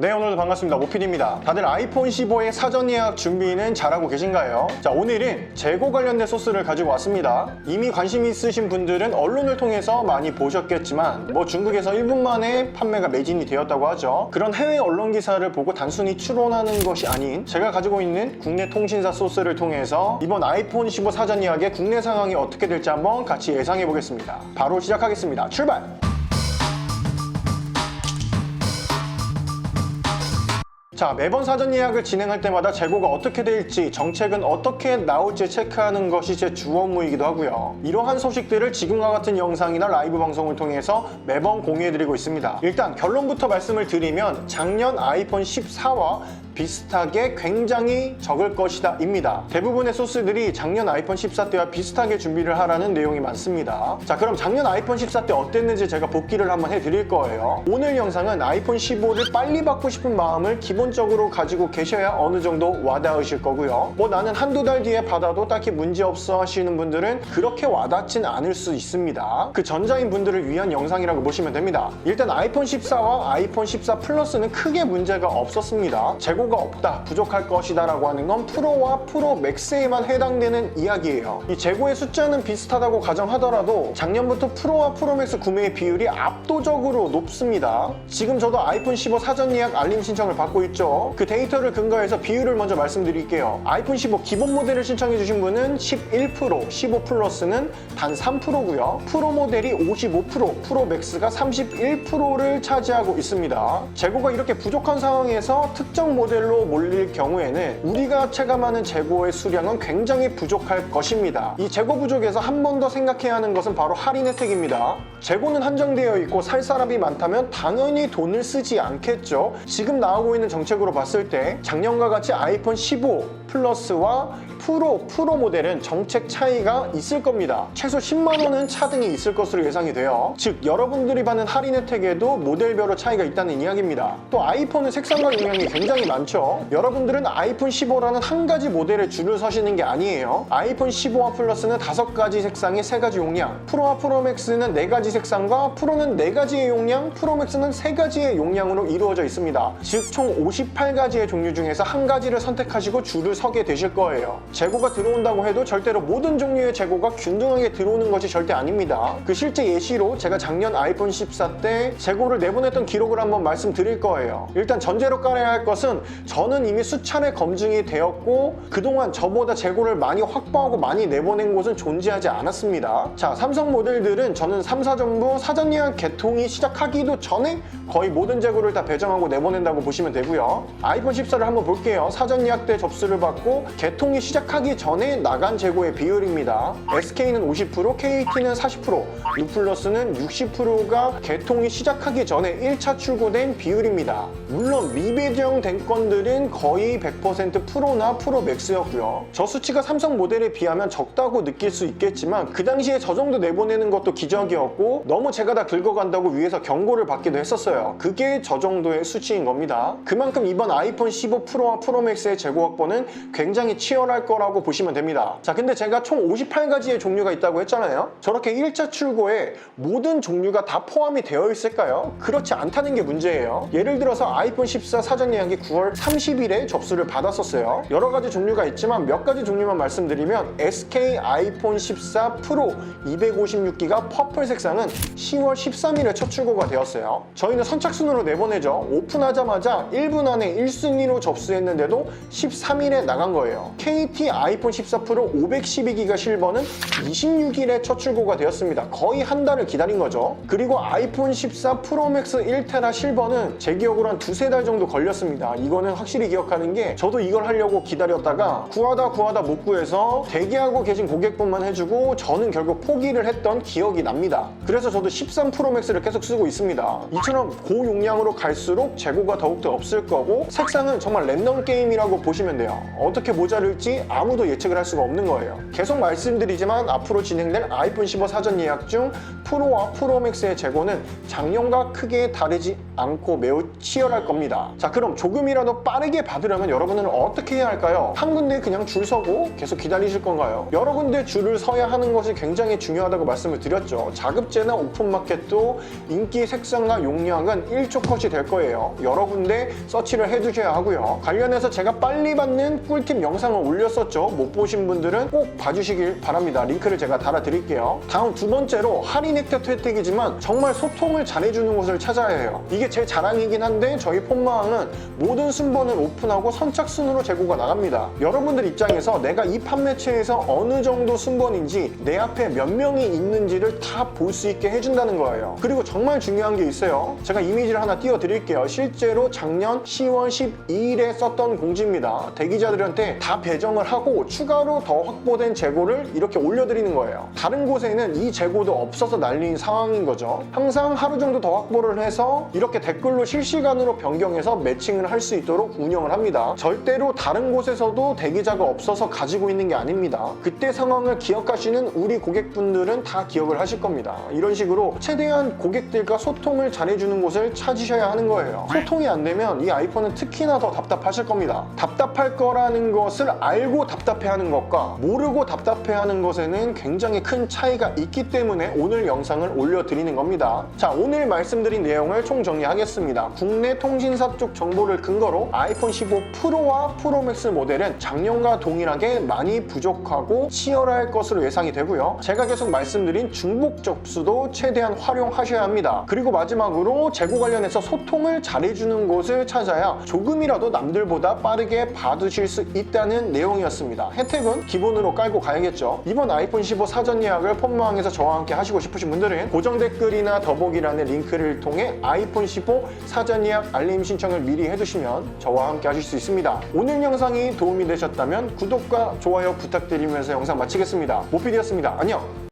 네, 오늘도 반갑습니다. 모피디입니다. 다들 아이폰 15의 사전 예약 준비는 잘하고 계신가요? 자, 오늘은 재고 관련된 소스를 가지고 왔습니다. 이미 관심 있으신 분들은 언론을 통해서 많이 보셨겠지만 중국에서 1분 만에 판매가 매진이 되었다고 하죠. 그런 해외 언론 기사를 보고 단순히 추론하는 것이 아닌 제가 가지고 있는 국내 통신사 소스를 통해서 이번 아이폰 15 사전 예약의 국내 상황이 어떻게 될지 한번 같이 예상해 보겠습니다. 바로 시작하겠습니다. 출발! 자, 매번 사전 예약을 진행할 때마다 재고가 어떻게 될지, 정책은 어떻게 나올지 체크하는 것이 제 주 업무이기도 하고요. 이러한 소식들을 지금과 같은 영상이나 라이브 방송을 통해서 매번 공유해드리고 있습니다. 일단 결론부터 말씀을 드리면 작년 아이폰 14와 비슷하게 굉장히 적을 것이다 입니다. 대부분의 소스들이 작년 아이폰 14 때와 비슷하게 준비를 하라는 내용이 많습니다. 자, 그럼 작년 아이폰 14 때 어땠는지 제가 복기를 한번 해드릴 거예요. 오늘 영상은 아이폰 15를 빨리 받고 싶은 마음을 기본적으로 가지고 계셔야 어느 정도 와닿으실 거고요. 나는 한두 달 뒤에 받아도 딱히 문제없어 하시는 분들은 그렇게 와닿진 않을 수 있습니다. 그 전자인 분들을 위한 영상이라고 보시면 됩니다. 일단 아이폰 14와 아이폰 14 플러스는 크게 문제가 없었습니다. 재고가 없다, 부족할 것이다 라고 하는 건 프로와 프로 맥스에만 해당되는 이야기예요. 이 재고의 숫자는 비슷하다고 가정하더라도 작년부터 프로와 프로 맥스 구매의 비율이 압도적으로 높습니다. 지금 저도 아이폰 15 사전 예약 알림 신청을 받고 있죠. 그 데이터를 근거해서 비율을 먼저 말씀드릴게요. 아이폰 15 기본 모델을 신청해 주신 분은 11%, 15 플러스는 단 3%고요. 프로 모델이 55%, 프로 맥스가 31%를 차지하고 있습니다. 재고가 이렇게 부족한 상황에서 특정 모델로 몰릴 경우에는 우리가 체감하는 재고의 수량은 굉장히 부족할 것입니다. 이 재고 부족에서 한 번 더 생각해야 하는 것은 바로 할인 혜택입니다. 재고는 한정되어 있고 살 사람이 많다면 당연히 돈을 쓰지 않겠죠. 지금 나오고 있는 정책으로 봤을 때 작년과 같이 아이폰 15 플러스와 프로 모델은 정책 차이가 있을 겁니다. 최소 10만 원은 차등이 있을 것으로 예상이 돼요. 즉 여러분들이 받는 할인 혜택에도 모델별로 차이가 있다는 이야기입니다. 또 아이폰은 색상과 용량이 굉장히 많죠. 여러분들은 아이폰 15라는 한 가지 모델에 줄을 서시는 게 아니에요. 아이폰 15와 플러스는 5가지 색상에 3가지 용량, 프로와 프로 맥스는 4가지 색상과 프로는 4가지의 용량, 프로 맥스는 3가지의 용량으로 이루어져 있습니다. 즉 총 58가지의 종류 중에서 한 가지를 선택하시고 줄을 서게 되실 거예요. 재고가 들어온다고 해도 절대로 모든 종류의 재고가 균등하게 들어오는 것이 절대 아닙니다. 그 실제 예시로 제가 작년 아이폰 14 때 재고를 내보냈던 기록을 한번 말씀드릴 거예요. 일단 전제로 깔아야 할 것은 저는 이미 수차례 검증이 되었고 그동안 저보다 재고를 많이 확보하고 많이 내보낸 곳은 존재하지 않았습니다. 자, 삼성 모델들은 저는 3사 정도 사전 예약 개통이 시작하기도 전에 거의 모든 재고를 다 배정하고 내보낸다고 보시면 되고요. 아이폰 14를 한번 볼게요. 사전 예약 때 접수를 받고 개통이 시작하기 전에 나간 재고의 비율입니다. SK는 50%, KT는 40%, U+는 60%가 개통이 시작하기 전에 1차 출고된 비율입니다. 물론 미배정된 건들은 거의 100% 프로나 프로 맥스였고요. 저 수치가 삼성 모델에 비하면 적다고 느낄 수 있겠지만 그 당시에 저 정도 내보내는 것도 기적이었고 너무 제가 다 긁어간다고 위에서 경고를 받기도 했었어요. 그게 저 정도의 수치인 겁니다. 그만큼 이번 아이폰 15 프로와 프로 맥스의 재고 확보는 굉장히 치열할 거라고 보시면 됩니다. 자, 근데 제가 총 58가지의 종류가 있다고 했잖아요. 저렇게 1차 출고에 모든 종류가 다 포함이 되어 있을까요? 그렇지 않다는 게 문제예요. 예를 들어서 아이폰 14 사전 예약이 9월 30일에 접수를 받았었어요. 여러 가지 종류가 있지만 몇 가지 종류만 말씀드리면 SK 아이폰 14 프로 256기가 퍼플 색상은 10월 13일에 첫 출고가 되었어요. 저희는 선착순으로 내보내죠. 오픈하자마자 1분 안에 1순위로 접수했는데도 13일에 나간 거예요. KT 아이폰 14 프로 512기가 실버는 26일에 첫 출고가 되었습니다. 거의 한 달을 기다린 거죠. 그리고 아이폰 14 프로 맥스 1테라 실버는 제 기억으로 한 2-3달 정도 걸렸습니다. 이거는 확실히 기억하는 게 저도 이걸 하려고 기다렸다가 구하다 못 구해서 대기하고 계신 고객분만 해주고 저는 결국 포기를 했던 기억이 납니다. 그래서 저도 13 프로 맥스를 계속 쓰고 있습니다. 이처럼 고용량으로 갈수록 재고가 더욱더 없을 거고 색상은 정말 랜덤 게임이라고 보시면 돼요. 어떻게 모자랄지 아무도 예측을 할 수가 없는 거예요. 계속 말씀드리지만 앞으로 진행될 아이폰 15 사전 예약 중 프로와 프로 맥스의 재고는 작년과 크게 다르지 않고 매우 치열할 겁니다. 자, 그럼 조금이라도 빠르게 받으려면 여러분은 어떻게 해야 할까요? 한 군데 그냥 줄 서고 계속 기다리실 건가요? 여러 군데 줄을 서야 하는 것이 굉장히 중요하다고 말씀을 드렸죠. 자급제나 오픈마켓도 인기 색상과 용량은 1초 컷이 될 거예요. 여러 군데 서치를 해두셔야 하고요. 관련해서 제가 빨리 받는 꿀팁 영상을 올렸었죠. 못 보신 분들은 꼭 봐주시길 바랍니다. 링크를 제가 달아드릴게요. 다음 두 번째로 할인 혜택이지만 정말 소통을 잘해주는 곳을 찾아야 해요. 이게 제 자랑이긴 한데 저희 폰마왕은 모든 순번을 오픈하고 선착순으로 재고가 나갑니다. 여러분들 입장에서 내가 이 판매처에서 어느 정도 순번인지 내 앞에 몇 명이 있는지를 다 볼 수 있게 해준다는 거예요. 그리고 정말 중요한 게 있어요. 제가 이미지를 하나 띄워드릴게요. 실제로 작년 10월 12일에 썼던 공지입니다. 대기자들한테 다 배정을 하고 추가로 더 확보된 재고를 이렇게 올려드리는 거예요. 다른 곳에는 이 재고도 없어서 난리인 상황인 거죠. 항상 하루 정도 더 확보를 해서 이렇게 댓글로 실시간으로 변경해서 매칭을 할 수 있도록 운영을 합니다. 절대로 다른 곳에서도 대기자가 없어서 가지고 있는 게 아닙니다. 그때 상황을 기억하시는 우리 고객분들은 다 기억을 하실 겁니다. 이런 식으로 최대한 고객들과 소통을 잘해주는 곳을 찾으셔야 하는 거예요. 소통이 안 되면 이 아이폰은 특히나 더 답답하실 겁니다. 답답할 거라는 것을 알고 답답해하는 것과 모르고 답답해하는 것에는 굉장히 큰 차이가 있기 때문에 오늘 영상을 올려드리는 겁니다. 자, 오늘 말씀드린 내용을 총정리하겠습니다. 국내 통신사 쪽 정보를 근거로 아이폰 15 프로와 프로맥스 모델은 작년과 동일하게 많이 부족하고 치열할 것으로 예상이 되고요. 제가 계속 말씀드린 중복 접수도 최대한 활용하셔야 합니다. 그리고 마지막으로 재고 관련해서 소통을 잘해주는 곳을 찾아야 조금이라도 남들보다 빠르게 받으실 수 있다는 내용이었습니다. 혜택은 기본으로 깔고 가야겠죠. 이번 아이폰 15 사전 예약을 폰마왕에서 저와 함께 하시고 싶으신 분들은 고정 댓글이나 더보기란의 링크를 통해 아이폰 15 사전 예약 알림 신청을 미리 해두시면 저와 함께 하실 수 있습니다. 오늘 영상이 도움이 되셨다면 구독과 좋아요 부탁드리면서 영상 마치겠습니다. 모피디였습니다. 안녕!